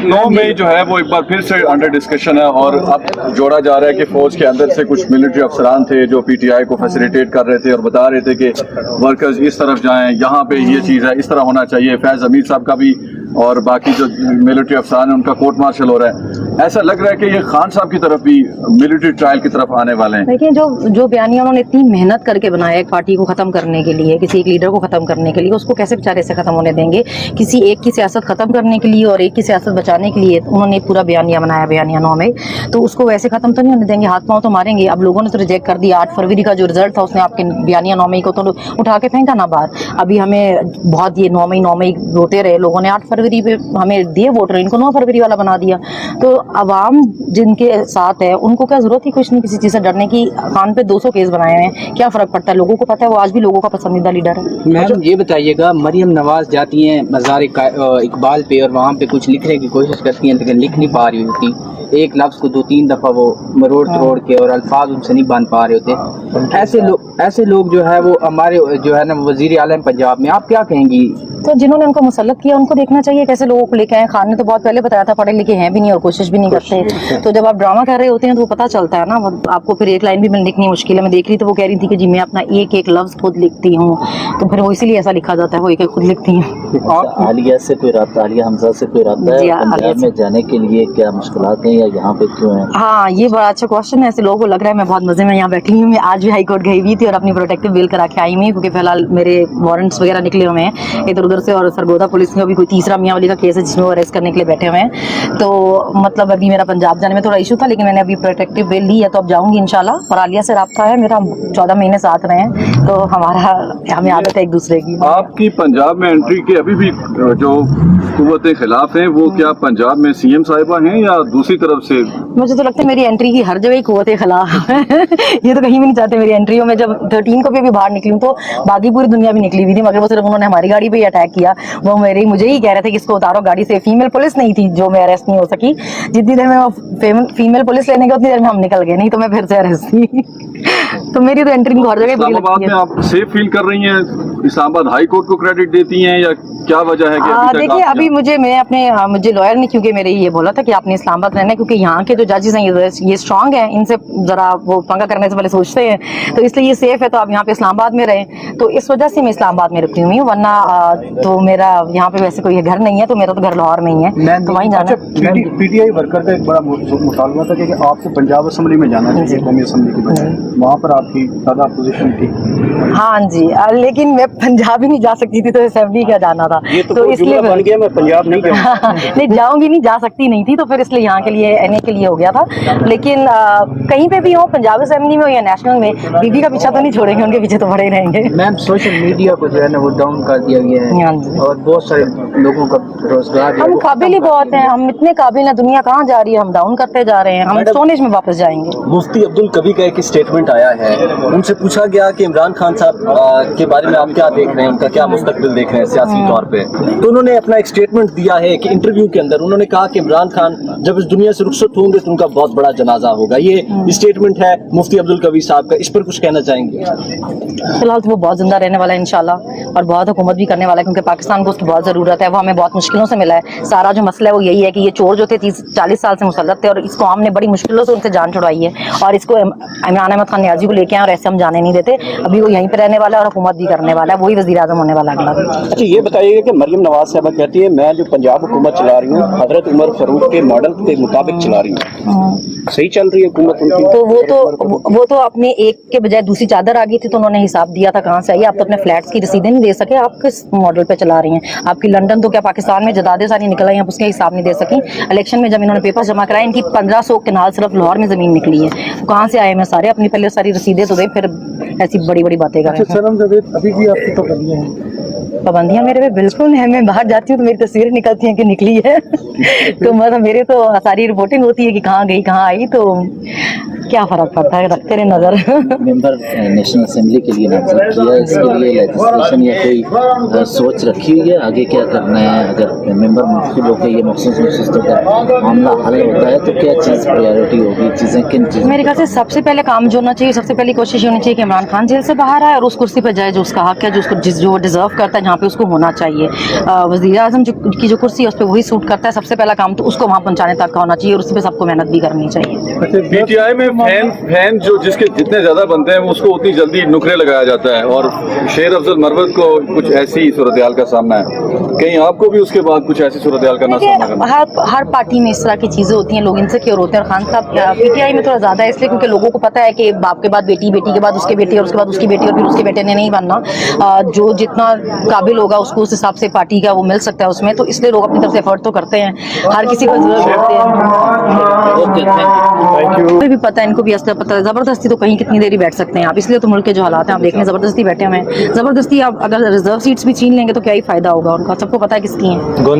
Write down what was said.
अब 9 मई जो है वो एक बार फिर से अंडर डिस्कशन है और अब जोड़ा जा रहा है कि फौज के अंदर से कुछ मिलिट्री अफसरान थे जो पीटीआई को फैसिलिटेट कर रहे थे और बता रहे थे कि वर्कर्स इस तरफ जाएं, यहाँ पे ये चीज़ है, इस तरह होना चाहिए। फैज़ हमीद साहब का भी और बाकी जो मिलिट्री अफसरान है उनका कोर्ट मार्शल हो रहा है। ऐसा लग रहा है कि ये खान साहब की तरफ भी मिलिट्री ट्रायल की तरफ आने वाले हैं। देखिए जो बयानिया उन्होंने इतनी मेहनत करके बनाया एक पार्टी को खत्म करने के लिए, किसी एक लीडर को खत्म करने के लिए, उसको कैसे बेचारे से खत्म होने देंगे? किसी एक की सियासत खत्म करने के लिए और एक की सियासत बचाने के लिए उन्होंने पूरा बयानिया बनाया, बयानिया 9 में, तो उसको वैसे खत्म तो नहीं होने देंगे, हाथ पांव तो मारेंगे। अब लोगों ने तो रिजेक्ट कर दिया। 8 फरवरी का जो रिजल्ट था उसने आपके बयानिया 9 मई को तो उठा के फेंका ना बाहर। अभी हमें बहुत ये 9 मई रोते रहे लोगों ने, 8 फरवरी पे हमें दिए वोटर, इनको 9 फरवरी वाला बना दिया। तो अवाम जिनके साथ है उनको क्या जरूरत ही कुछ नहीं किसी चीज़ से डरने की। खान पे 200 केस बनाए हैं, क्या फर्क पड़ता है? लोगों को पता है वो आज भी लोगों का पसंदीदा लीडर है। मैम ये बताइएगा, मरियम नवाज जाती हैं मज़ार इकबाल पे और वहाँ पे कुछ लिखने की कोशिश करती हैं लेकिन लिख नहीं पा रही होती, एक लफ्ज़ को 2-3 दफ़ा वो मरोड़ तोड़ के और अल्फाज उनसे नहीं बन पा रहे होते। ऐसे लोग जो है वो हमारे जो है ना वज़ीर आलम पंजाब में, आप क्या कहेंगी? तो जिन्होंने उनको मुसल्लत किया उनको देखना चाहिए कैसे लोगों को लेके आए। खान ने तो बहुत पहले बताया था पढ़े लिखे हैं भी नहीं और कोशिश भी नहीं करते। तो जब आप ड्रामा कर रहे होते हैं तो वो पता चलता है ना। आपको फिर एक लाइन भी लिखनी मुश्किल है। मैं देख रही तो वो कह रही थी कि जी मैं अपना एक एक लफ्ज़ खुद लिखती हूँ, तो फिर वो इसीलिए ऐसा लिखा जाता है, वो एक एक खुद लिखती हैं। आलिया से कोई रब्ता, आलिया हमजा से कोई रब्ता है पंजाब में जाने के लिए? क्या मुश्किलात हैं या यहाँ पे क्यों है? हाँ, ये बड़ा अच्छा क्वेश्चन है। ऐसे लोगों को लग रहा है मैं बहुत मजे में यहाँ बैठी हूँ। मैं आज भी हाई कोर्ट गई हुई थी और अपनी प्रोटेक्टिव बिल करा के आई हुई, क्योंकि फिलहाल मेरे वारंट्स वगैरह निकले हुए हैं इधर उधर से। और सरगोदा पुलिस में अभी कोई तीसरा मियाँ वाली का केस है जिसमें वो अरेस्ट करने के लिए बैठे हुए हैं। तो मतलब अभी मेरा पंजाब जाने में थोड़ा इशू था, लेकिन मैंने अभी प्रोटेक्टिव बिल ली है तो अब जाऊँगी इंशाल्लाह। और आलिया से रब्ता है मेरा, 14 महीने साथ रहे हैं, तो हमें आदत है एक दूसरे की। आपकी पंजाब में एंट्री के अभी भी जो कुव्वतें खिलाफ हैं, वो क्या पंजाब में सीएम साहिबा हैं या दूसरी तरफ से? मुझे तो लगता है मेरी एंट्री की हर जगह ही कुव्वतें खिलाफ है। ये तो कहीं भी नहीं चाहते मेरी एंट्री हो। मैं जब 13 को भी बाहर निकली हूँ तो बाकी पूरी दुनिया भी निकली हुई थी, मगर वो सिर्फ उन्होंने हमारी गाड़ी पे ही अटैक किया। वो मुझे ही कह रहे थे कि इसको उतारो गाड़ी से। फीमेल पुलिस नहीं थी जो मैं अरेस्ट नहीं हो सकी। जितनी देर में वो फीमेल पुलिस लेने गए उतनी देर में हम निकल गए, नहीं तो मैं फिर से अरेस्ट थी। तो मेरी तो एंट्री हर जगह इस्लामाबाद में आप सेफ फील कर रही हैं? इस्लामाबाद हाई कोर्ट को क्रेडिट देती हैं या क्या वजह है कि देखिए अभी मुझे लॉयर ने क्योंकि मेरे ये बोला था कि आपने इस्लामाबाद रहना है, क्योंकि यहाँ के जो जजेस हैं ये स्ट्रांग हैं, इनसे जरा वो पंगा करने से पहले सोचते हैं, तो इसलिए ये सेफ है। तो आप यहाँ पे इस्लामाबाद में रहें, तो इस वजह से मैं इस्लामाबाद में रुकी हुई हूँ। वरना तो मेरा यहाँ पे वैसे कोई घर नहीं है, तो मेरा तो घर लाहौर में ही है, तो वहीं जाना। पीटीआई वर्कर का एक बड़ा मुतालबा था कि आपको पंजाब असेंबली में जाना चाहिए, कौमी असेंबली की बजाय। वहाँ पर आपकी ज़्यादा अपोजिशन थी। हाँ जी, लेकिन मैं पंजाब ही नहीं जा सकती थी, तो असेंबली क्या जाना था, तो इसलिए बन गया मैं पंजाब नहीं नहीं जाऊंगी, नहीं जा सकती नहीं थी, तो फिर इसलिए यहाँ के लिए एनए के लिए हो गया था। लेकिन कहीं पे भी हो, पंजाब असेंबली में हो या नेशनल में, बीबी का पीछा तो नहीं छोड़ेंगे, उनके पीछे तो बड़े ही रहेंगे। मैम सोशल मीडिया को जो है ना वो डाउन कर दिया गया है और बहुत सारे लोगों का रोजगार, हम काबिल ही बहुत हैं, हम इतने काबिल हैं, दुनिया कहाँ जा रही है, हम डाउन करते जा रहे हैं, हम स्टोनेज में वापस जाएंगे। मुफ्ती अब्दुल कभी का एक स्टेटमेंट आया है, उनसे पूछा गया कि इमरान खान साहब के बारे में आप क्या देख रहे हैं, उनका क्या मुस्तकबिल देख रहे हैं सियासी तौर पे, तो उन्होंने अपना एक स्टेटमेंट दिया है कि इंटरव्यू के अंदर उन्होंने कहा कि इमरान खान जब इस दुनिया से रुखसत होंगे तो उनका बहुत बड़ा जनाजा होगा। ये स्टेटमेंट है मुफ्ती अब्दुल कवी साहब का, इस पर कुछ कहना चाहेंगे? फिलहाल तो वो बहुत जिंदा रहने वाला है इंशाल्लाह, और बहुत हुकूमत भी करने वाला है, क्योंकि पाकिस्तान को उसकी बहुत ज़रूरत है। वो हमें बहुत मुश्किलों से मिला है। सारा जो मसला है वो यही है कि ये चोर जो थे 30-40 साल से मुसल्लत थे, और इसको हमने बड़ी मुश्किलों से उनसे जान छुड़वाई है, और इसको इमरान अहमद खान नियाजी को लेके आए और ऐसे हम जाने नहीं देते। अभी वो यहीं पर रहने वाला है और हुकूमत भी करने वाला है, वही वज़ीर आज़म होने वाला अगला। अच्छा ये बताइएगा कि मरियम नवाज साहबा कहती है मैं जो पंजाब हुकूमत चला रही हूँ हजरत उमर फारूक के मॉडल के मुताबिक चला रही हूँ, सही चल रही है हुकूमत उनकी? तो वो तो अपने एक के बजाय दूसरी चादर आ गई थी, तो उन्होंने हिसाब दिया था कहाँ से आई। आप तो अपने फ्लैट्स की रसीदें नहीं दे सके, आप किस मॉडल पे चला रही हैं? आपकी लंदन तो क्या पाकिस्तान में जदादें सारी निकल आई, आप उसके हिसाब नहीं दे सकी। इलेक्शन में जब इन्होंने पेपर जमा कराए, इनकी 1500 कनाल सिर्फ लाहौर में जमीन निकली है, तो कहाँ से आए? मैं सारे अपनी पहले सारी रसीदें तो दे, फिर ऐसी बड़ी बड़ी बातें करें। अभी भी आपकी पाबंदियां हैं? पाबंदियां मेरे पे बिल्कुल है। मैं बाहर जाती हूँ तो मेरी तस्वीरें निकलती हैं कि निकली है। तो मतलब मेरे तो सारी रिपोर्टिंग होती है कि कहाँ गई कहाँ आई, तो क्या फर्क पड़ता है, रखते रहे नजर। मेंबर नेशनल असेंबली के लिए नामजद किया, इसके लिए लेजिस्लेशन या ने कोई सोच रखी हुई है आगे क्या करना है? अगर मेंबर मुंतखब होकर ये मखसूस नशिस्तों का मामला हल होता है तो क्या चीज़ प्रायोरिटी होगी, चीज़ें किन चीज़ों मेरे ख्याल से सबसे पहले काम जो होना चाहिए, सबसे पहली कोशिश ये होनी चाहिए कि इमरान खान जेल से बाहर आए और उस कुर्सी पर जाए जो उसका हक है, जो उसको जो डिजर्व करता है, जहाँ पे उसको होना चाहिए। वज़ीर आज़म की जो कुर्सी है उस पर वही सूट करता है, सबसे पहला काम तो उसको वहाँ पहुँचाने तक का होना चाहिए और उस पर सबको मेहनत भी करनी चाहिए। पीटीआई में फैन जो जिसके जितने ज्यादा बनते हैं उसको उतनी जल्दी नुकरे लगाया जाता है और शेर अफजल मरवत को कुछ ऐसी सूरत हाल का सामना है, कहीं आपको भी उसके बाद कुछ ऐसी सूरत हाल का सामना करना? हर पार्टी में इस तरह की चीजें होती हैं, लोग इनसिक्योर होते हैं और खान साहब पीटीआई में थोड़ा ज्यादा है इसलिए क्योंकि लोगों को पता है कि बाप के बाद बेटी, बेटी के बाद उसके बेटे और उसके बाद उसकी बेटी और फिर उसके बेटे ने नहीं बनना। जो जितना काबिल होगा उसको उस हिसाब से पार्टी का वो मिल सकता है उसमें, तो इसलिए लोग अपनी तरफ से एफर्ट तो करते हैं, हर किसी को जरूरत करते हैं। Okay, thank you. भी पता है, इनको भी असला पता है, जबरदस्ती तो कहीं कितनी देरी बैठ सकते हैं आप, इसलिए तो मुल्क के जो हालात हैं आप देख लें, जबरदस्ती बैठे हुए हैं। जबरदस्ती आप अगर रिजर्व सीट्स भी छीन लेंगे तो क्या ही फायदा होगा उनका, सबको पता है किसकी है।